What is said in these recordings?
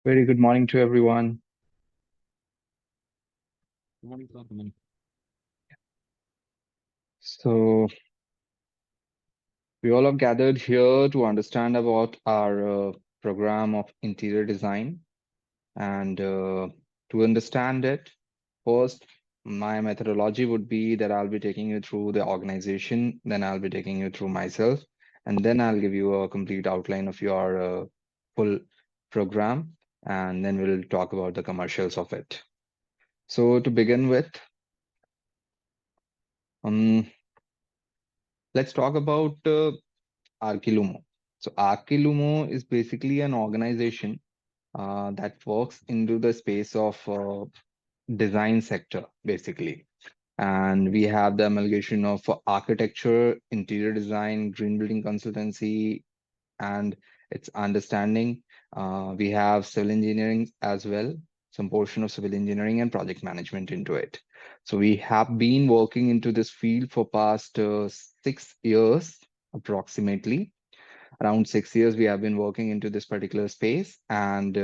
Very good morning to everyone. Good morning, sir. Good morning. So, we all have gathered here to understand about our program of interior design. And to understand it, first, my methodology would be that I'll be taking you through the organization, then I'll be taking you through myself, and then I'll give you a complete outline of your full program, and then we'll talk about the commercials of it. So, to begin with, um, let's talk about Archilumo. So Archilumo is basically an organization that works into the space of design sector, basically. And we have the amalgamation of architecture, interior design, green building consultancy, and its understanding. We have civil engineering as well, some portion of civil engineering and project management into it. So we have been working into this field for past 6 years approximately. Around 6 years we have been working into this particular space, and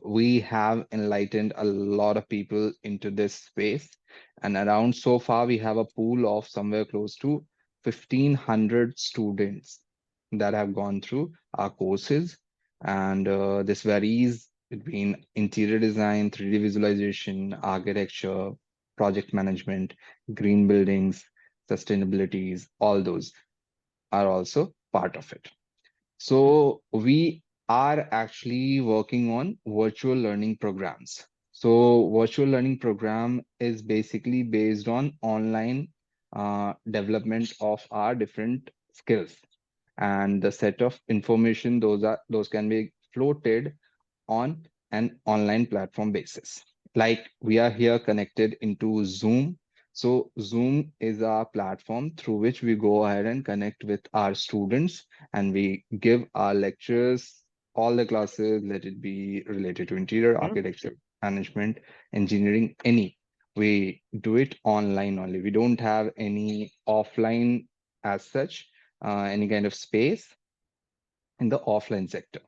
we have enlightened a lot of people into this space. And around so far we have a pool of somewhere close to 1,500 students that have gone through our courses. And this varies between interior design, 3D visualization, architecture, project management, green buildings, sustainabilities. All those are also part of it. So we are actually working on virtual learning programs. So virtual learning program is basically based on online development of our different skills, and the set of information those can be floated on an online platform basis. Like we are here connected into Zoom. So Zoom is our platform through which we go ahead and connect with our students, and we give our lectures, all the classes, let it be related to interior architecture, management, engineering, any. We do it online only. We don't have any offline as such, any kind of space in the offline sector.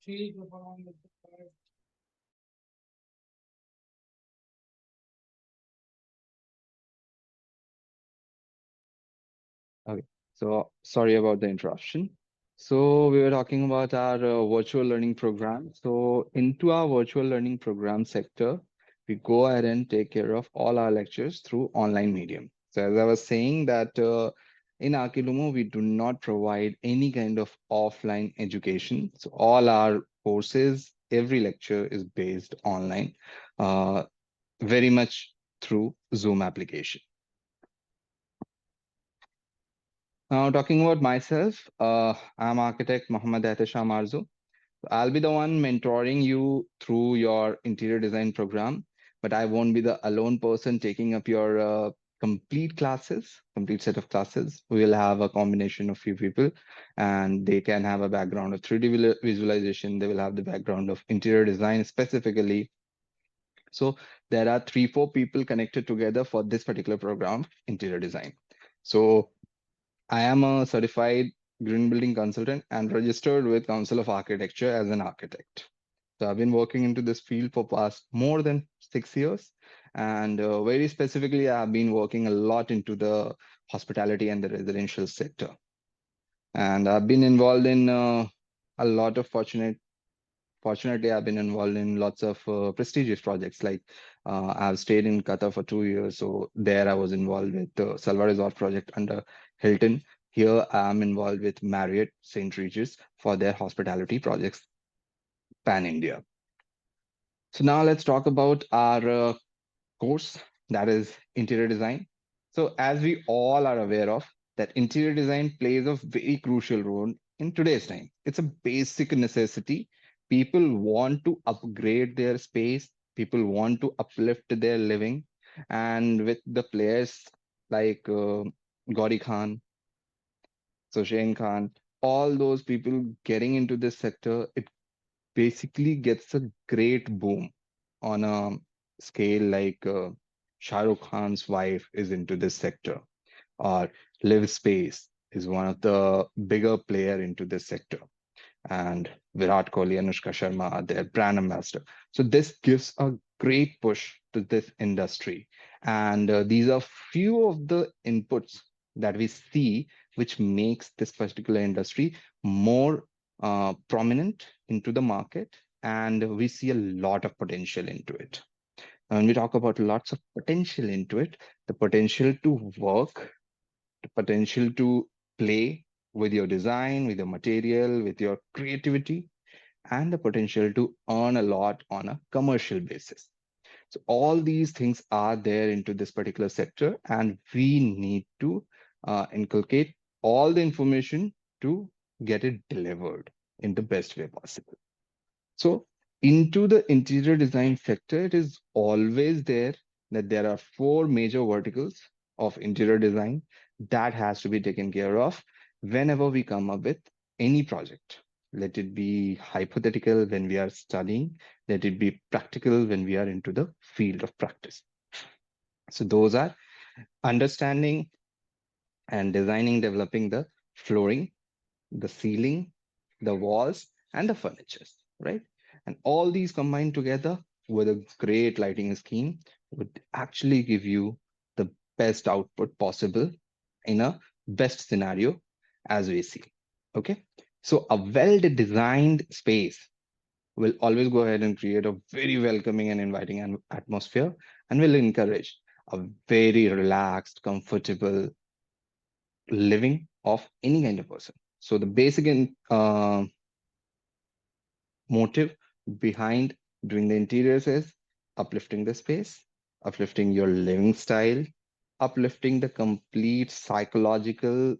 Okay, so sorry about the interruption. So we were talking about our virtual learning program. So into our virtual learning program sector, we go ahead and take care of all our lectures through online medium. So as I was saying that in Archilumo, we do not provide any kind of offline education. So all our courses, every lecture is based online, uh, very much through Zoom application. Now, talking about myself, I'm architect Mohammad Ehtesham Arzu. I'll be the one mentoring you through your interior design program, but I won't be the alone person taking up your complete set of classes. We'll have a combination of few people, and they can have a background of 3D visualization. They will have the background of interior design specifically. So there are 3, 4 people connected together for this particular program, interior design. So I am a certified green building consultant and registered with Council of Architecture as an architect. So I've been working into this field for past more than 6 years. And very specifically, I've been working a lot into the hospitality and the residential sector. And I've been involved in a lot of fortunate Fortunately, I've been involved in lots of prestigious projects. Like I've stayed in Qatar for 2 years, so there I was involved with the Salva Resort project under Hilton. Here I'm involved with Marriott St. Regis for their hospitality projects pan India. So now let's talk about our course, that is interior design. So as we all are aware of, that interior design plays a very crucial role in today's time. It's a basic necessity. People want to upgrade their space, people want to uplift their living, and with the players like Gauri Khan, Sushain Khan, all those people getting into this sector, it basically gets a great boom on a scale like Shah Rukh Khan's wife is into this sector, or Live Space is one of the bigger player into this sector, and Virat Kohli, Anushka Sharma are their brand ambassador. So this gives a great push to this industry, and these are few of the inputs that we see which makes this particular industry more prominent into the market, and we see a lot of potential into it. When we talk about lots of potential into it, the potential to work, the potential to play with your design, with your material, with your creativity, and the potential to earn a lot on a commercial basis. So all these things are there into this particular sector, and we need to inculcate all the information to get it delivered in the best way possible. So into the interior design sector, it is always there that there are four major verticals of interior design that has to be taken care of whenever we come up with any project. Let it be hypothetical when we are studying, let it be practical when we are into the field of practice. So those are understanding and designing, developing the flooring, the ceiling, the walls, and the furnitures, right? And all these combined together with a great lighting scheme would actually give you the best output possible in a best scenario as we see. Okay. So a well-designed space will always go ahead and create a very welcoming and inviting atmosphere, and will encourage a very relaxed, comfortable living of any kind of person. So the basic motive behind doing the interiors is uplifting the space, uplifting your living style, uplifting the complete psychological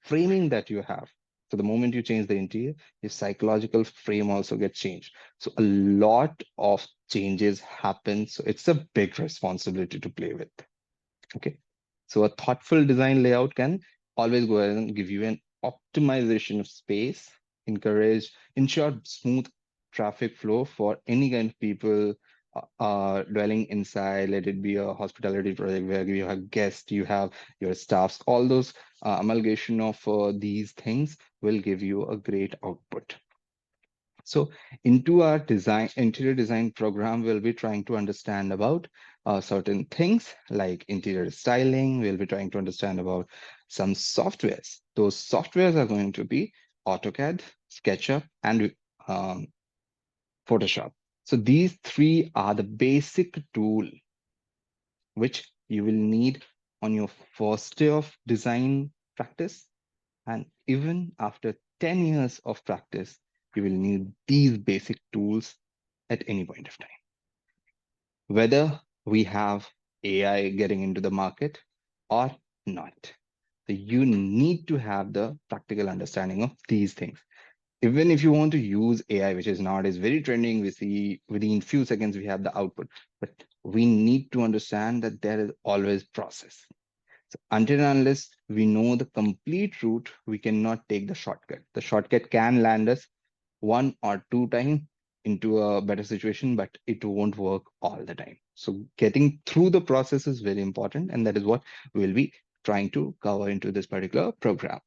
framing that you have. So the moment you change the interior, your psychological frame also gets changed. So a lot of changes happen. So it's a big responsibility to play with. Okay. So a thoughtful design layout can always go ahead and give you an optimization of space, ensure smooth traffic flow for any kind of people dwelling inside. Let it be a hospitality project where you have guests, you have your staffs, all those amalgamation of these things will give you a great output. So into our interior design program, we'll be trying to understand about certain things like interior styling. We'll be trying to understand about some softwares. Those softwares are going to be AutoCAD, SketchUp, and um, Photoshop. So these three are the basic tool which you will need on your first day of design practice. And even after 10 years of practice, you will need these basic tools at any point of time. Whether we have AI getting into the market or not, so you need to have the practical understanding of these things. Even if you want to use AI, which is nowadays very trending, we see within few seconds we have the output, but we need to understand that there is always process. So until and unless we know the complete route, we cannot take the shortcut. The shortcut can land us one or two times into a better situation, but it won't work all the time. So getting through the process is very important, and that is what we'll be trying to cover into this particular program.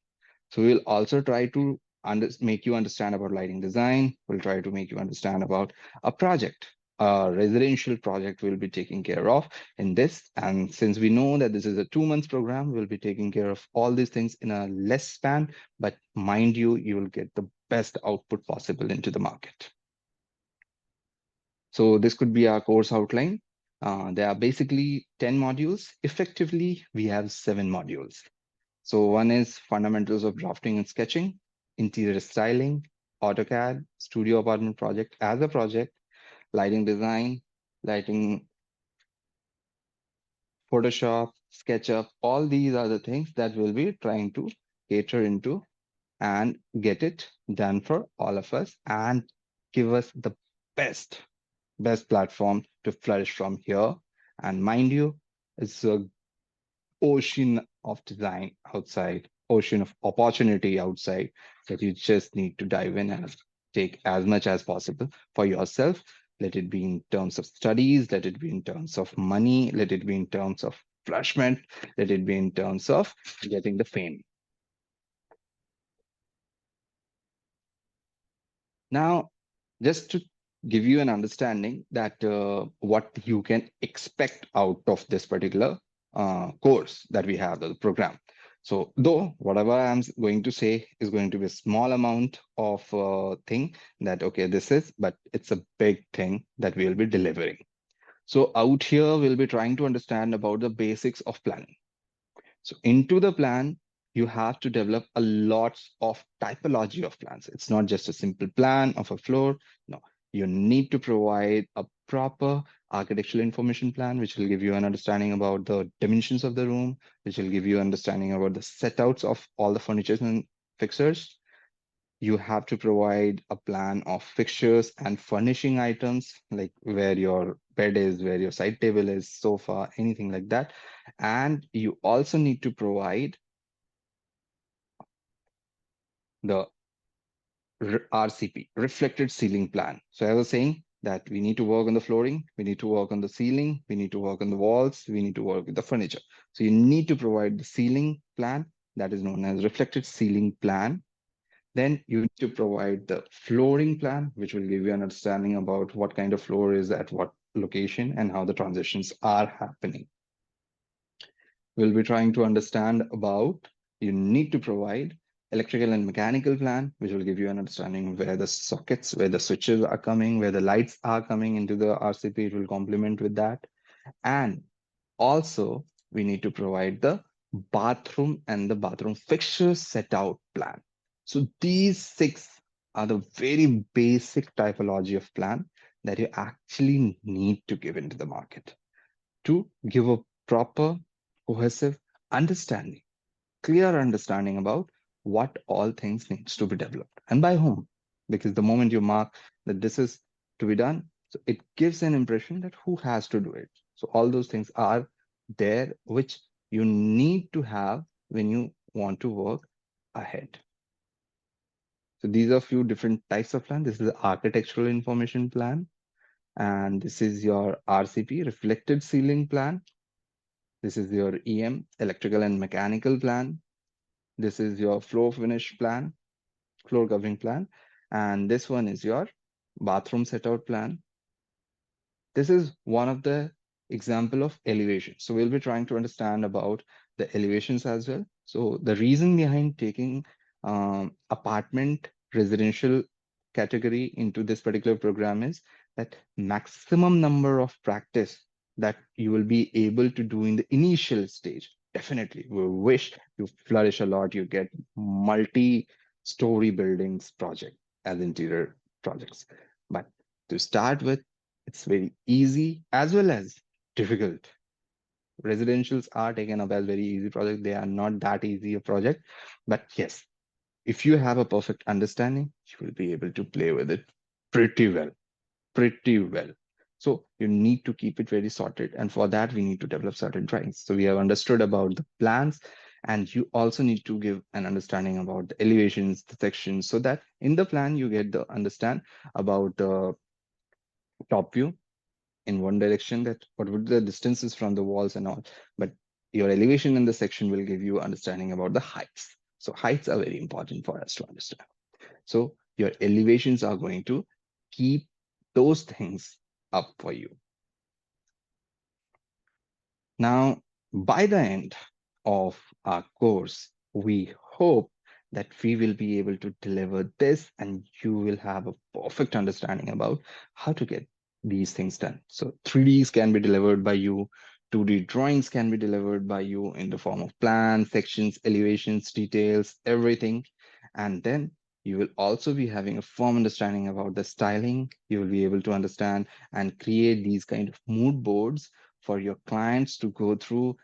So we'll also try to make you understand about lighting design. We'll try to make you understand about a project. A residential project will be taking care of in this. And since we know that this is a 2 months program, we'll be taking care of all these things in a less span. But mind you, you will get the best output possible into the market. So this could be our course outline. There are basically 10 modules. Effectively, we have 7 modules. So one is fundamentals of drafting and sketching, interior styling, AutoCAD, studio apartment project as a project, lighting design, lighting, Photoshop, SketchUp, all these are the things that we'll be trying to cater into and get it done for all of us and give us the best, best platform to flourish from here. And mind you, it's a ocean of design outside, ocean of opportunity outside that you just need to dive in and take as much as possible for yourself. Let it be in terms of studies, let it be in terms of money, let it be in terms of flourishment, let it be in terms of getting the fame. Now, just to give you an understanding that what you can expect out of this particular course that we have, the program. So though whatever I'm going to say is going to be a small amount of thing that, okay, this is, but it's a big thing that we'll be delivering. So out here, we'll be trying to understand about the basics of planning. So into the plan, you have to develop a lots of typology of plans. It's not just a simple plan of a floor. No, you need to provide a proper architectural information plan, which will give you an understanding about the dimensions of the room, which will give you understanding about the setouts of all the furnitures and fixtures. You have to provide a plan of fixtures and furnishing items, like where your bed is, where your side table is, sofa, anything like that. And you also need to provide the RCP, reflected ceiling plan. So I was saying that we need to work on the flooring, we need to work on the ceiling, we need to work on the walls, we need to work with the furniture. So you need to provide the ceiling plan that is known as reflected ceiling plan. Then you need to provide the flooring plan, which will give you an understanding about what kind of floor is at what location and how the transitions are happening. We'll be trying to understand about, you need to provide electrical and mechanical plan, which will give you an understanding of where the sockets, where the switches are coming, where the lights are coming into the RCP. It will complement with that. And also, we need to provide the bathroom and the bathroom fixture set out plan. So these 6 are the very basic typology of plan that you actually need to give into the market to give a proper, cohesive understanding, clear understanding about what all things needs to be developed and by whom. Because the moment you mark that this is to be done, so it gives an impression that who has to do it. So all those things are there, which you need to have when you want to work ahead. So these are a few different types of plan. This is the architectural information plan, and this is your RCP, reflected ceiling plan. This is your EM, electrical and mechanical plan. This is your floor finish plan, floor covering plan. And this one is your bathroom set out plan. This is one of the example of elevation. So we'll be trying to understand about the elevations as well. So the reason behind taking apartment residential category into this particular program is that maximum number of practice that you will be able to do in the initial stage. Definitely, we wish you flourish a lot. You get multi-story buildings project as interior projects. But to start with, it's very easy as well as difficult. Residentials are taken up as very easy project. They are not that easy a project. But yes, if you have a perfect understanding, you will be able to play with it pretty well, pretty well. So you need to keep it very sorted. And for that, we need to develop certain drawings. So we have understood about the plans, and you also need to give an understanding about the elevations, the sections, so that in the plan, you get the understand about the top view in one direction, that what would the distances from the walls and all. But your elevation in the section will give you understanding about the heights. So heights are very important for us to understand. So your elevations are going to keep those things up for you. Now, by the end of our course, we hope that we will be able to deliver this and you will have a perfect understanding about how to get these things done. So 3Ds can be delivered by you, 2D drawings can be delivered by you in the form of plans, sections, elevations, details, everything. And then you will also be having a firm understanding about the styling. You will be able to understand and create these kind of mood boards for your clients to go through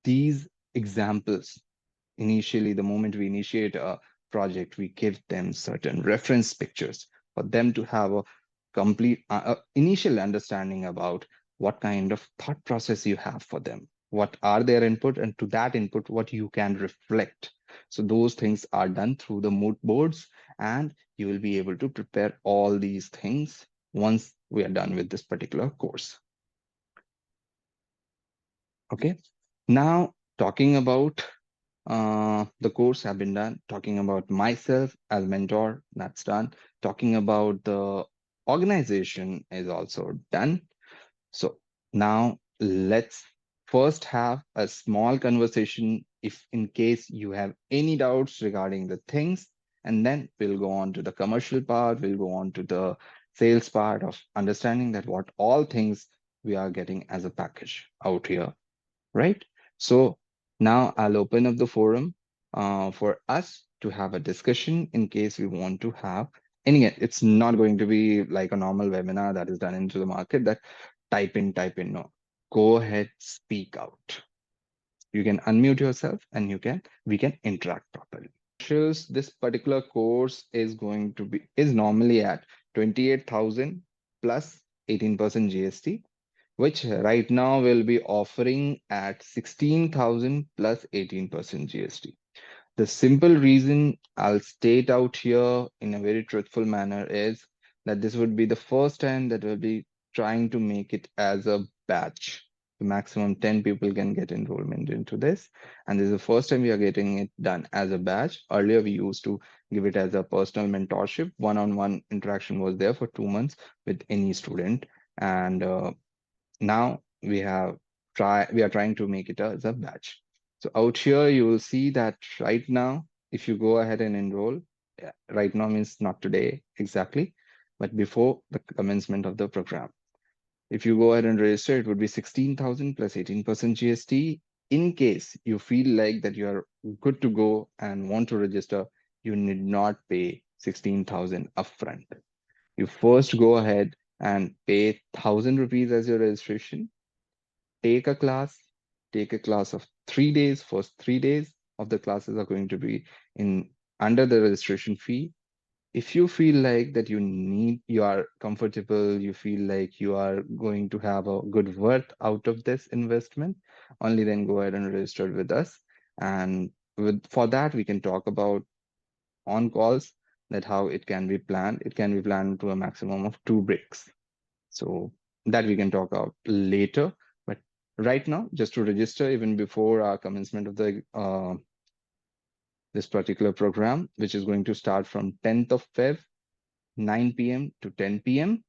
these examples. Initially, the moment we initiate a project, we give them certain reference pictures for them to have a complete initial understanding about what kind of thought process you have for them, what are their input, and to that input, what you can reflect. So those things are done through the mood boards, and you will be able to prepare all these things once we are done with this particular course. Okay. Now, talking about the course have been done, talking about myself as mentor, that's done. Talking about the organization is also done. So now let's first have a small conversation if in case you have any doubts regarding the things, and then we'll go on to the commercial part, we'll go on to the sales part of understanding that what all things we are getting as a package out here, right? So now I'll open up the forum for us to have a discussion in case we want to have. And again, it's not going to be like a normal webinar that is done into the market that type in, type in. No, go ahead, speak out. You can unmute yourself and we can interact properly. This particular course is going to be is normally at 28,000 plus 18% GST, which right now will be offering at 16,000 plus 18% GST. The simple reason I'll state out here in a very truthful manner is that this would be the first time that we'll be trying to make it as a batch. The maximum 10 people can get enrollment into this. And this is the first time we are getting it done as a batch. Earlier, we used to give it as a personal mentorship. One-on-one interaction was there for 2 months with any student. And now we are trying to make it as a batch. So out here you will see that right now, if you go ahead and enroll, right now means not today exactly, but before the commencement of the program. If you go ahead and register, it would be 16,000 plus 18% GST. In case you feel like that you are good to go and want to register, you need not pay 16,000 upfront. You first go ahead and pay 1,000 rupees as your registration. Take a class, take a class of 3 days. First 3 days of the classes are going to be in under the registration fee. If you feel like that you are comfortable, you feel like you are going to have a good worth out of this investment, only then go ahead and register with us. And for that, we can talk about on calls that how it can be planned. It can be planned to a maximum of 2 breaks. So that we can talk about later. But right now, just to register even before our commencement of the this particular program, which is going to start from 10th of Feb, 9 p.m. to 10 p.m.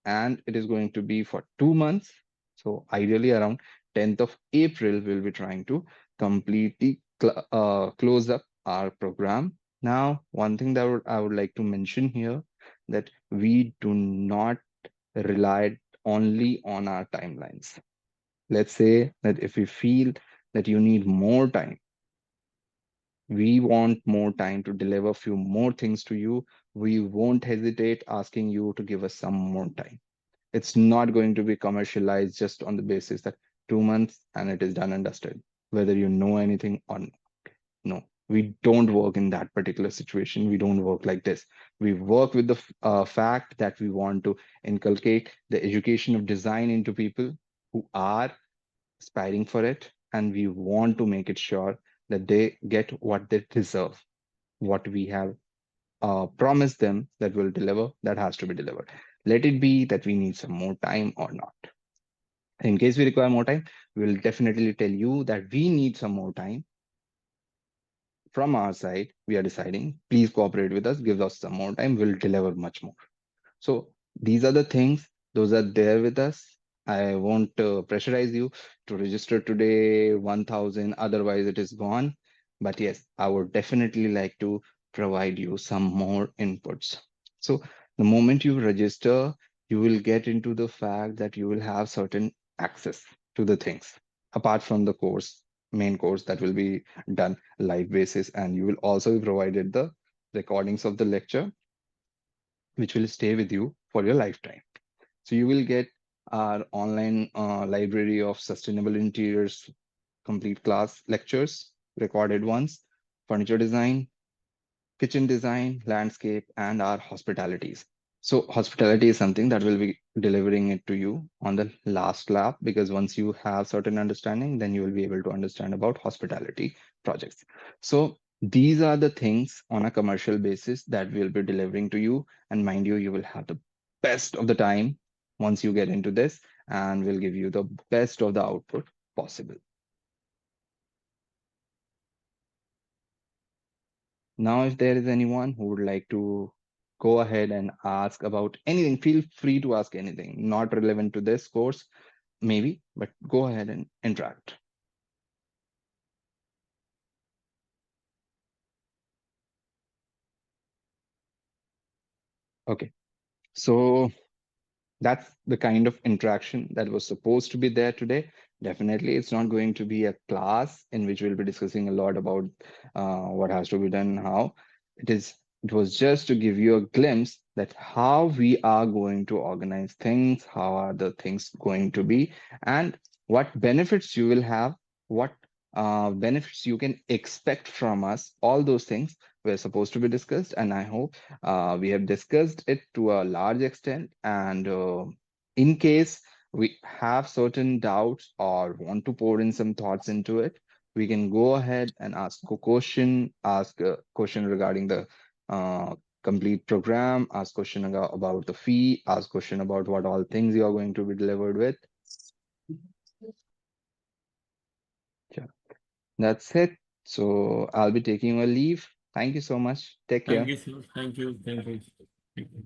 And it is going to be for 2 months. So ideally around 10th of April, we'll be trying to completely close up our program. Now, one thing that I would like to mention here that we do not rely only on our timelines. Let's say that if we feel that you need more time, we want more time to deliver a few more things to you, we won't hesitate asking you to give us some more time. It's not going to be commercialized just on the basis that 2 months and it is done and dusted, whether you know anything or not. No, we don't work in that particular situation. We don't work like this. We work with the fact that we want to inculcate the education of design into people who are aspiring for it. And we want to make it sure that they get what they deserve, what we have promised them that will deliver, that has to be delivered. Let it be that we need some more time or not. In case we require more time, we will definitely tell you that we need some more time. From our side, we are deciding, please cooperate with us, give us some more time, we'll deliver much more. So these are the things, those are there with us. I won't pressurize you to register today 1,000, otherwise it is gone. But yes, I would definitely like to provide you some more inputs. So the moment you register, you will get into the fact that you will have certain access to the things apart from the course, main course that will be done live basis, and you will also be provided the recordings of the lecture, which will stay with you for your lifetime. So you will get our online library of sustainable interiors, complete class lectures, recorded ones, furniture design, kitchen design, landscape, and our hospitalities. So hospitality is something that will be delivering it to you on the last lap, because once you have certain understanding, then you will be able to understand about hospitality projects. So these are the things on a commercial basis that we'll be delivering to you. And mind you, you will have the best of the time once you get into this, and we'll give you the best of the output possible. Now, if there is anyone who would like to go ahead and ask about anything, feel free to ask anything, not relevant to this course, maybe, but go ahead and interact. Okay. So that's the kind of interaction that was supposed to be there today. Definitely, it's not going to be a class in which we'll be discussing a lot about what has to be done, how it is. It was just to give you a glimpse that how we are going to organize things, how are the things going to be, and what benefits you will have, what benefits you can expect from us. All those things were supposed to be discussed, and I hope we have discussed it to a large extent. And in case we have certain doubts or want to pour in some thoughts into it, we can go ahead and ask a question regarding the uh, complete program, ask question about the fee, ask question about what all things you are going to be delivered with. Yeah, that's it. So I'll be taking a leave. Thank you so much. Take Thank care. you, sir. Thank you. Thank you. Thank you.